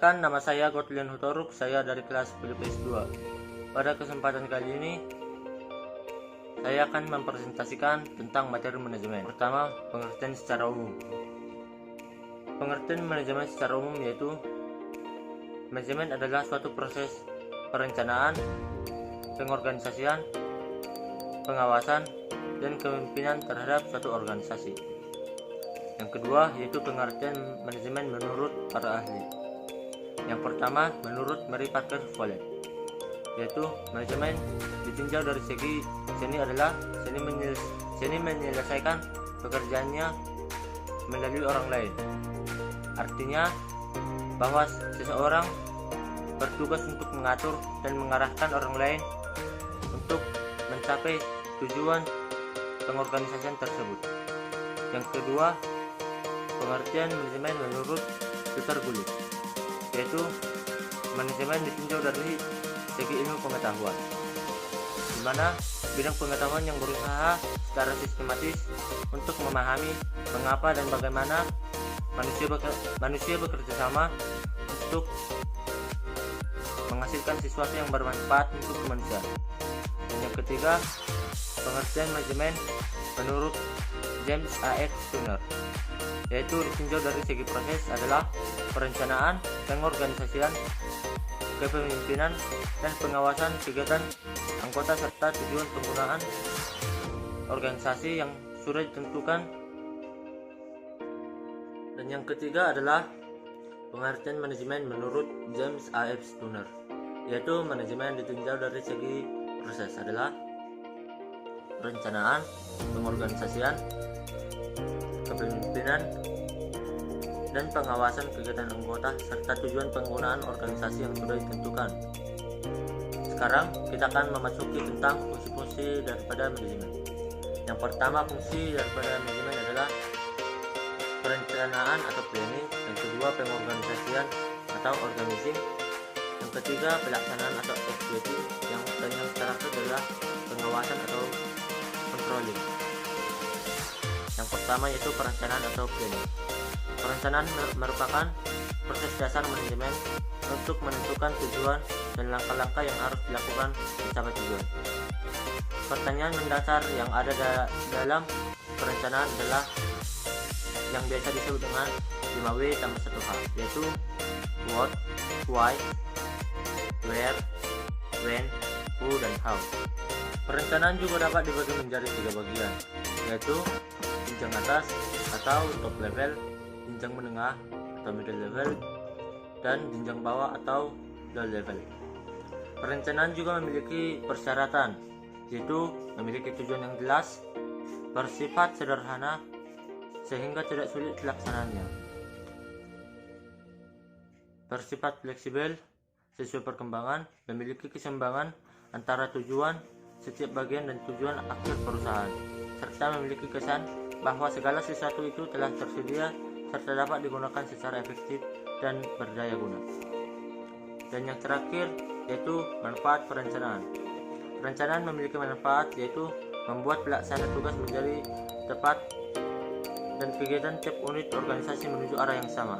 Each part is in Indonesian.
Perkenalkan, nama saya Godlian Hutoruk, saya dari kelas PDPS 2. Pada kesempatan kali ini, saya akan mempresentasikan tentang materi manajemen. Pertama, pengertian secara umum. Pengertian manajemen secara umum yaitu manajemen adalah suatu proses perencanaan, pengorganisasian, pengawasan, dan kepemimpinan terhadap suatu organisasi. Yang kedua yaitu pengertian manajemen menurut para ahli. Yang pertama, menurut Mary Parker Follett, yaitu manajemen ditinjau dari segi seni adalah seni menyelesaikan pekerjaannya melalui orang lain. Artinya bahwa seseorang bertugas untuk mengatur dan mengarahkan orang lain untuk mencapai tujuan pengorganisasian tersebut. Yang kedua, pengertian manajemen menurut Peter Gulick, yaitu manajemen ditinjau dari segi ilmu pengetahuan, di mana bidang pengetahuan yang berusaha secara sistematis untuk memahami mengapa dan bagaimana manusia bekerja sama untuk menghasilkan sesuatu yang bermanfaat untuk kemanusiaan. Dan yang ketiga, pengertian manajemen menurut James A. X. Turner, yaitu ditinjau dari segi proses adalah perencanaan, pengorganisasian, kepemimpinan, dan pengawasan kegiatan anggota serta tujuan penggunaan organisasi yang sudah ditentukan. Dan yang ketiga adalah pengertian manajemen menurut James A. F. Turner, yaitu manajemen ditinjau dari segi proses adalah perencanaan, pengorganisasian, kepemimpinan, dan pengawasan kegiatan anggota serta tujuan penggunaan organisasi yang sudah ditentukan. Sekarang kita akan memasuki tentang fungsi-fungsi daripada manajemen. Yang pertama, fungsi daripada manajemen adalah perencanaan atau planning. Yang kedua, pengorganisasian atau organizing. Yang ketiga, pelaksanaan atau executing. Dan yang terakhir adalah pengawasan atau controlling. Yang pertama yaitu perencanaan atau planning. Perencanaan merupakan proses dasar manajemen untuk menentukan tujuan dan langkah-langkah yang harus dilakukan mencapai tujuan. Pertanyaan mendasar yang ada dalam perencanaan adalah yang biasa disebut dengan 5W tambah 1H, yaitu what, why, where, when, who, dan how. Perencanaan juga dapat dibagi menjadi 3 bagian, yaitu jenjang atas atau top level, jenjang menengah atau middle level, dan jenjang bawah atau low level. Perencanaan juga memiliki persyaratan, yaitu memiliki tujuan yang jelas, bersifat sederhana sehingga tidak sulit dilaksanakannya, bersifat fleksibel sesuai perkembangan, memiliki keseimbangan antara tujuan setiap bagian dan tujuan akhir perusahaan, serta memiliki kesan bahwa segala sesuatu itu telah tersedia serta dapat digunakan secara efektif dan berdaya guna. Dan yang terakhir yaitu manfaat perencanaan. Perencanaan memiliki manfaat yaitu membuat pelaksana tugas menjadi tepat dan kegiatan tiap unit organisasi menuju arah yang sama,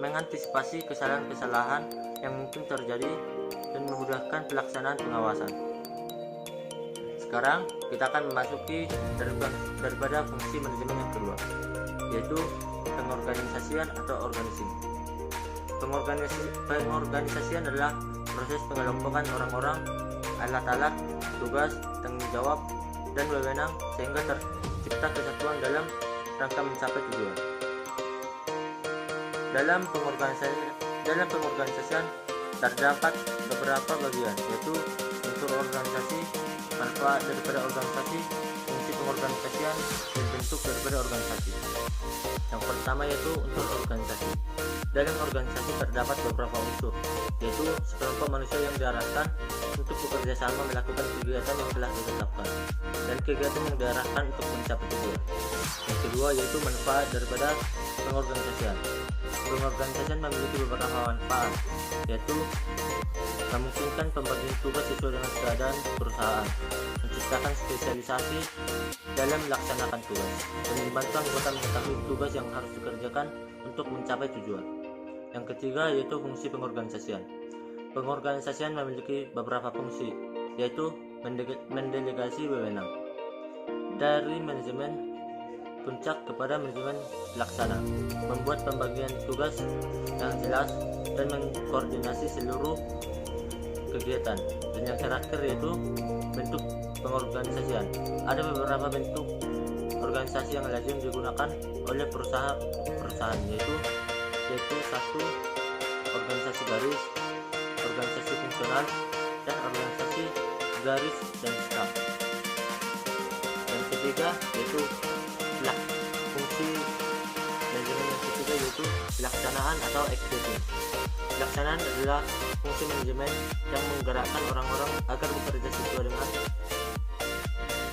mengantisipasi kesalahan-kesalahan yang mungkin terjadi dan memudahkan pelaksanaan pengawasan. Sekarang kita akan memasuki daripada fungsi manajemen yang kedua, yaitu pengorganisasian atau organizing. Pengorganisasian adalah proses pengelompokan orang-orang, alat-alat, tugas, tanggung jawab, dan wewenang sehingga tercipta kesatuan dalam rangka mencapai tujuan. Dalam pengorganisasian terdapat beberapa bagian, yaitu unsur organisasi, manfaat daripada organisasi, fungsi pengorganisasian, dan bentuk daripada organisasi. Yang pertama yaitu unsur organisasi. Dalam organisasi terdapat beberapa unsur, yaitu sekelompok manusia yang diarahkan untuk bekerja sama melakukan kegiatan yang telah ditetapkan, dan kegiatan yang diarahkan untuk mencapai tujuan. Yang kedua yaitu manfaat daripada pengorganisasian. Pengorganisasian memiliki beberapa manfaat, yaitu memungkinkan pembagian tugas sesuai dengan keadaan perusahaan, menciptakan spesialisasi dalam melaksanakan tugas, dan membantu anggota mengetahui tugas yang harus dikerjakan untuk mencapai tujuan. Yang ketiga yaitu fungsi pengorganisasian. Pengorganisasian memiliki beberapa fungsi, yaitu mendelegasi wewenang dari manajemen puncak kepada manajemen pelaksana, membuat pembagian tugas yang jelas, dan mengkoordinasi seluruh kegiatan. Dan yang terakhir yaitu bentuk pengorganisasian. Ada beberapa bentuk organisasi yang lazim digunakan oleh perusahaan yaitu satu, organisasi garis, organisasi fungsional, dan organisasi garis dan staf. Yang ketiga yaitu fungsi manajemen yang ketiga yaitu pelaksanaan atau executing. Pelaksanaan adalah fungsi manajemen yang menggerakkan orang-orang agar bekerja sesuai dengan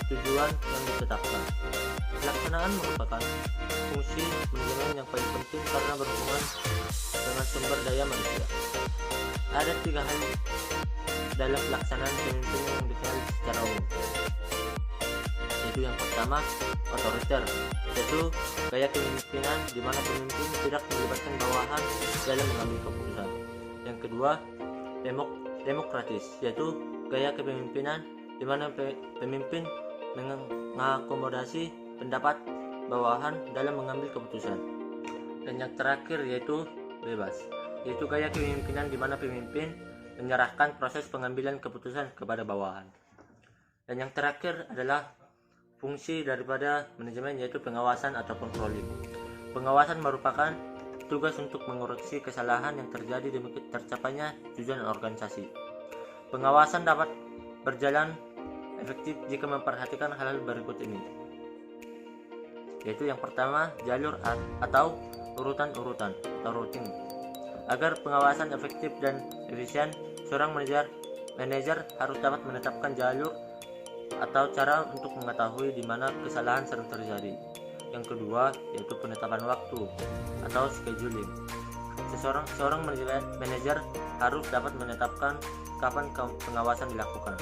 tujuan yang ditetapkan. Pelaksanaan merupakan fungsi manajemen yang paling penting karena berhubungan dengan sumber daya manusia. Ada 3 hal dalam pelaksanaan pemimpin yang dikenal secara umum, yaitu yang pertama otoriter, yaitu gaya kepemimpinan di mana pemimpin tidak melibatkan bawahan dalam mengambil keputusan. Yang kedua demokratis, yaitu gaya kepemimpinan di mana pemimpin mengakomodasi pendapat bawahan dalam mengambil keputusan. Dan yang terakhir yaitu bebas, yaitu gaya kepemimpinan di mana pemimpin menyerahkan proses pengambilan keputusan kepada bawahan. Dan yang terakhir adalah fungsi daripada manajemen, yaitu pengawasan atau controlling. Pengawasan merupakan tugas untuk mengoreksi kesalahan yang terjadi demi tercapainya tujuan organisasi. Pengawasan dapat berjalan efektif jika memperhatikan hal-hal berikut ini, yaitu yang pertama jalur atau urutan-urutan atau routing. Agar pengawasan efektif dan efisien, seorang manajer harus dapat menetapkan jalur atau cara untuk mengetahui di mana kesalahan sering terjadi. Yang kedua yaitu penetapan waktu atau scheduling. Seorang manajer harus dapat menetapkan kapan pengawasan dilakukan.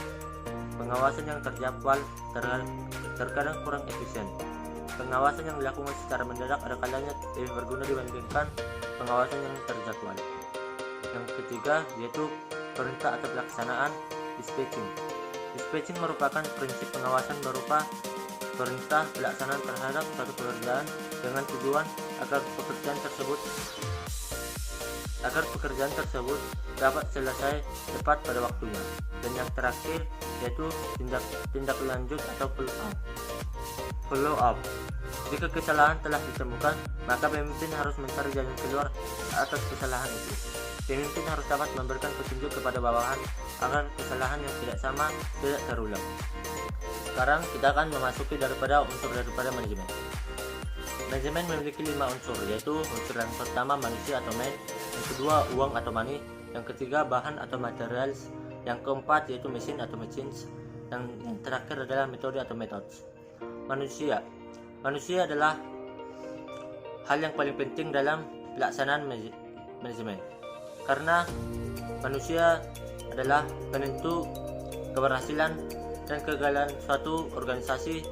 Pengawasan yang terjadwal terkadang kurang efisien. Pengawasan yang dilakukan secara mendadak ada kalanya lebih berguna dibandingkan pengawasan yang terjadwal. Yang ketiga yaitu perintah atau pelaksanaan dispatching. Dispatching merupakan prinsip pengawasan berupa perintah pelaksanaan terhadap suatu pekerjaan dengan tujuan agar pekerjaan tersebut dapat selesai tepat pada waktunya. Dan yang terakhir yaitu tindak lanjut atau follow up. Jika kesalahan telah ditemukan, maka pemimpin harus mencari jalan keluar atas kesalahan itu. Pemimpin harus dapat memberikan petunjuk kepada bawahan agar kesalahan yang tidak sama tidak terulang. Sekarang kita akan memasuki daripada manajemen. Manajemen memiliki 5 unsur, yaitu unsur yang pertama manusia atau man, yang kedua uang atau money, yang ketiga bahan atau materials, yang keempat yaitu mesin atau machines, yang terakhir adalah metode atau methods. Manusia adalah hal yang paling penting dalam pelaksanaan manajemen, karena manusia adalah penentu keberhasilan dan kegagalan suatu organisasi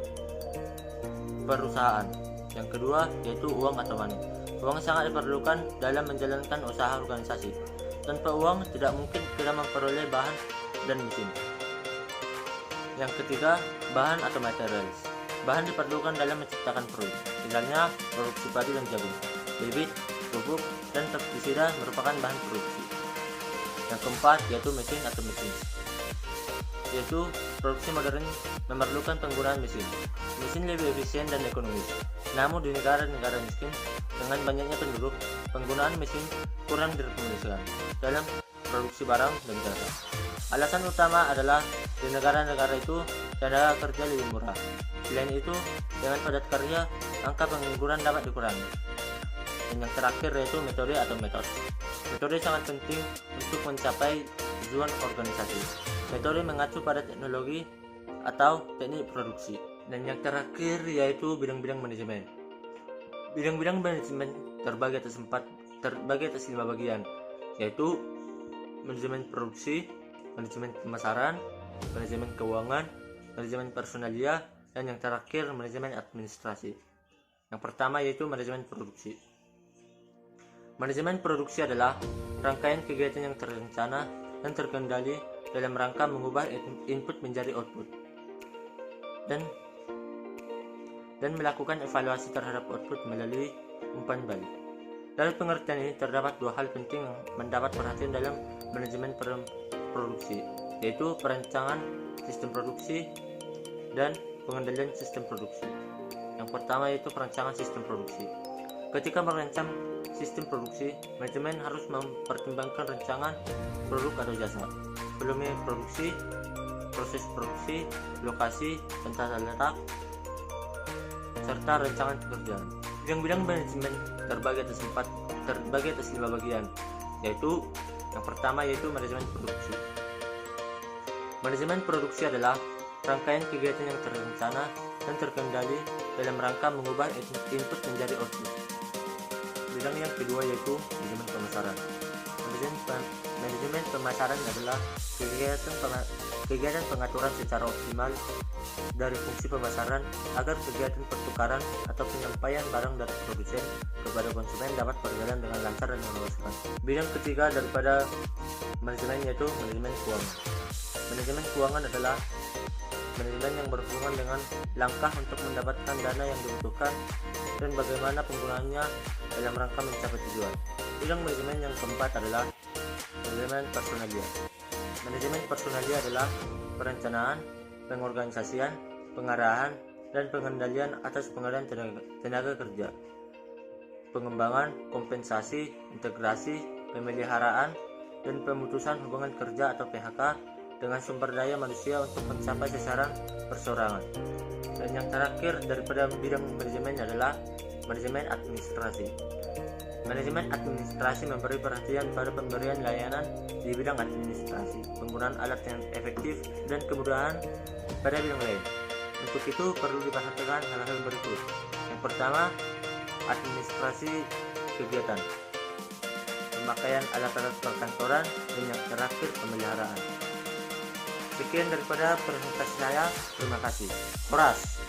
perusahaan. Yang kedua yaitu uang atau money. Uang sangat diperlukan dalam menjalankan usaha organisasi. Tanpa uang tidak mungkin kita memperoleh bahan dan mesin. Yang ketiga bahan atau materials. Bahan diperlukan dalam menciptakan produk, misalnya produksi padi dan jagung. Bibit, pupuk, dan pestisida merupakan bahan produksi. Yang keempat yaitu mesin atau machines, yaitu produksi modern memerlukan penggunaan mesin. Mesin lebih efisien dan ekonomis. Namun di negara-negara miskin dengan banyaknya penduduk, penggunaan mesin kurang direkomendasikan dalam produksi barang dan jasa. Alasan utama adalah di negara-negara itu tenaga kerja lebih murah. Selain itu, dengan padat karya, angka pengangguran dapat dikurangi. Dan yang terakhir yaitu metode atau metode. Metode sangat penting untuk mencapai tujuan organisasi. Metode mengacu pada teknologi atau teknik produksi. Dan yang terakhir yaitu bidang-bidang manajemen. Bidang-bidang manajemen terbagi atas 5 bagian, yaitu manajemen produksi, manajemen pemasaran, manajemen keuangan, manajemen personalia, dan yang terakhir manajemen administrasi. Yang pertama yaitu manajemen produksi. Manajemen produksi adalah rangkaian kegiatan yang terencana dan terkendali dalam rangka mengubah input menjadi output dan melakukan evaluasi terhadap output melalui umpan balik. Dari pengertian ini terdapat dua hal penting yang mendapat perhatian dalam manajemen produksi, yaitu perancangan sistem produksi dan pengendalian sistem produksi. Yang pertama yaitu perancangan sistem produksi. Ketika merancang sistem produksi, manajemen harus mempertimbangkan rancangan produk atau jasa, volume produksi, proses produksi, lokasi, dan tata letak, serta rancangan pekerjaan. Bidang-bidang manajemen terbagi atas 5 bagian, yaitu yang pertama yaitu manajemen produksi. Manajemen produksi adalah rangkaian kegiatan yang terencana dan terkendali dalam rangka mengubah input menjadi output. Bidang yang kedua yaitu manajemen pemasaran. Manajemen pemasaran adalah kegiatan pengaturan secara optimal dari fungsi pemasaran agar kegiatan pertukaran atau penyampaian barang dari produsen kepada konsumen dapat berjalan dengan lancar dan memuaskan. Bidang ketiga daripada manajemen yaitu manajemen keuangan. Manajemen keuangan adalah manajemen yang berhubungan dengan langkah untuk mendapatkan dana yang dibutuhkan dan bagaimana penggunaannya dalam rangka mencapai tujuan. Bidang manajemen yang keempat adalah manajemen personalia. Manajemen personalia adalah perencanaan, pengorganisasian, pengarahan, dan pengendalian atas penggunaan tenaga kerja, pengembangan, kompensasi, integrasi, pemeliharaan, dan pemutusan hubungan kerja atau PHK dengan sumber daya manusia untuk mencapai sasaran perseorangan. Dan yang terakhir daripada bidang manajemen adalah manajemen administrasi. Manajemen administrasi memberi perhatian pada pemberian layanan di bidang administrasi, penggunaan alat yang efektif, dan kemudahan pada bidang lain. Untuk itu perlu diperhatikan hal-hal berikut. Yang pertama, administrasi kegiatan, pemakaian alat-alat perkantoran, dan yang terakhir pemeliharaan. Sekian daripada presentasi saya. Terima kasih. Horas.